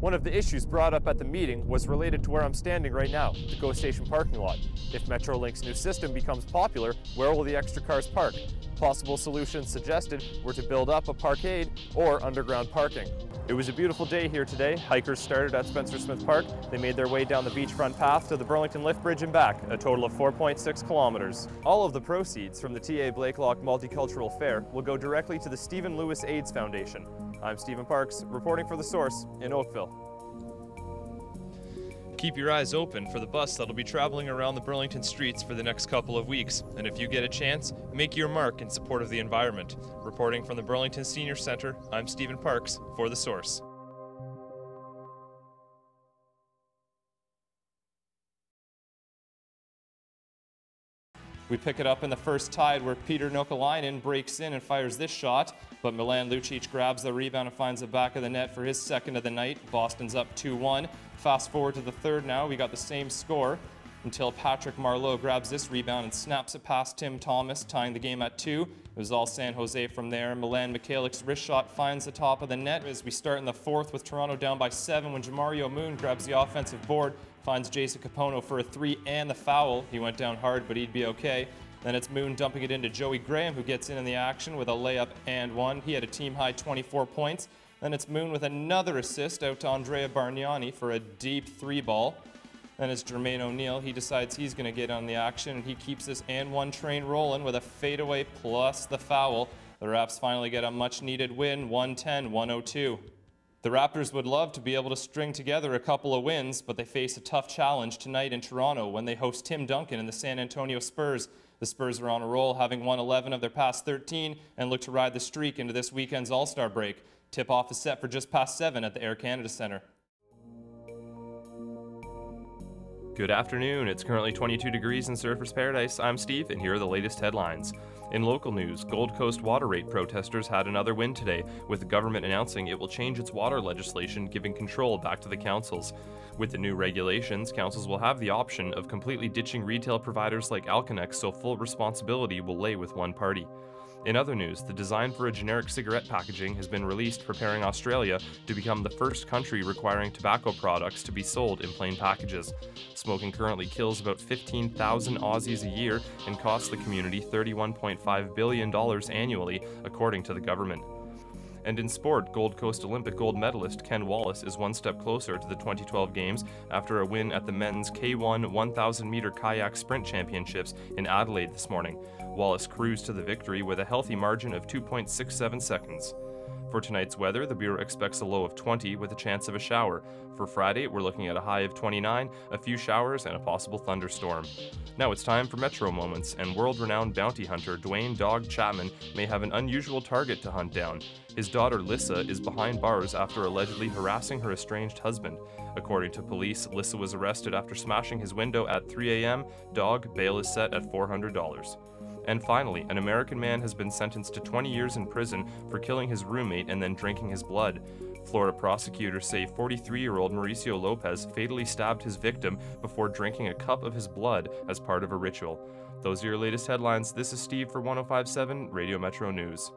One of the issues brought up at the meeting was related to where I'm standing right now, the GO Station parking lot. If Metrolink's new system becomes popular, where will the extra cars park? Possible solutions suggested were to build up a parkade or underground parking. It was a beautiful day here today. Hikers started at Spencer Smith Park. They made their way down the beachfront path to the Burlington Lift Bridge and back, a total of 4.6 kilometers. All of the proceeds from the TA Blakelock Multicultural Fair will go directly to the Stephen Lewis AIDS Foundation. I'm Stephen Parks, reporting for The Source in Oakville. Keep your eyes open for the bus that'll be traveling around the Burlington streets for the next couple of weeks. And if you get a chance, make your mark in support of the environment. Reporting from the Burlington Senior Center, I'm Stephen Parks for The Source. We pick it up in the first tide where Peter Nokalainen breaks in and fires this shot, but Milan Lucic grabs the rebound and finds the back of the net for his second of the night. Boston's up 2-1. Fast forward to the third now, we got the same score until Patrick Marleau grabs this rebound and snaps it past Tim Thomas, tying the game at 2. It was all San Jose from there. Milan Mikhailic's wrist shot finds the top of the net as we start in the fourth with Toronto down by 7 when Jamario Moon grabs the offensive board, finds Jason Capono for a 3 and the foul. He went down hard, but he'd be okay. Then it's Moon dumping it into Joey Graham, who gets in the action with a layup and one. He had a team-high 24 points. Then it's Moon with another assist out to Andrea Bargnani for a deep 3-ball. Then it's Jermaine O'Neal. He decides he's going to get on the action, and he keeps this and one train rolling with a fadeaway plus the foul. The Raps finally get a much-needed win, 110-102. The Raptors would love to be able to string together a couple of wins, but they face a tough challenge tonight in Toronto when they host Tim Duncan and the San Antonio Spurs. The Spurs are on a roll, having won 11 of their past 13, and look to ride the streak into this weekend's All-Star break. Tip-off is set for just past 7 at the Air Canada Centre. Good afternoon. It's currently 22 degrees in Surfers Paradise. I'm Steve, and here are the latest headlines. In local news, Gold Coast water rate protesters had another win today, with the government announcing it will change its water legislation, giving control back to the councils. With the new regulations, councils will have the option of completely ditching retail providers like Alconex, so full responsibility will lay with one party. In other news, the design for a generic cigarette packaging has been released, preparing Australia to become the first country requiring tobacco products to be sold in plain packages. Smoking currently kills about 15,000 Aussies a year and costs the community $31.5 billion annually, according to the government. And in sport, Gold Coast Olympic gold medalist Ken Wallace is one step closer to the 2012 Games after a win at the men's K1 1,000-meter kayak sprint championships in Adelaide this morning. Wallace cruised to the victory with a healthy margin of 2.67 seconds. For tonight's weather, the Bureau expects a low of 20 with a chance of a shower. For Friday, we're looking at a high of 29, a few showers, and a possible thunderstorm. Now it's time for Metro Moments, and world-renowned bounty hunter Dwayne Dog Chapman may have an unusual target to hunt down. His daughter Lissa is behind bars after allegedly harassing her estranged husband. According to police, Lissa was arrested after smashing his window at 3 a.m. Dog bail is set at $400. And finally, an American man has been sentenced to 20 years in prison for killing his roommate and then drinking his blood. Florida prosecutors say 43-year-old Mauricio Lopez fatally stabbed his victim before drinking a cup of his blood as part of a ritual. Those are your latest headlines. This is Steve for 105.7 Radio Metro News.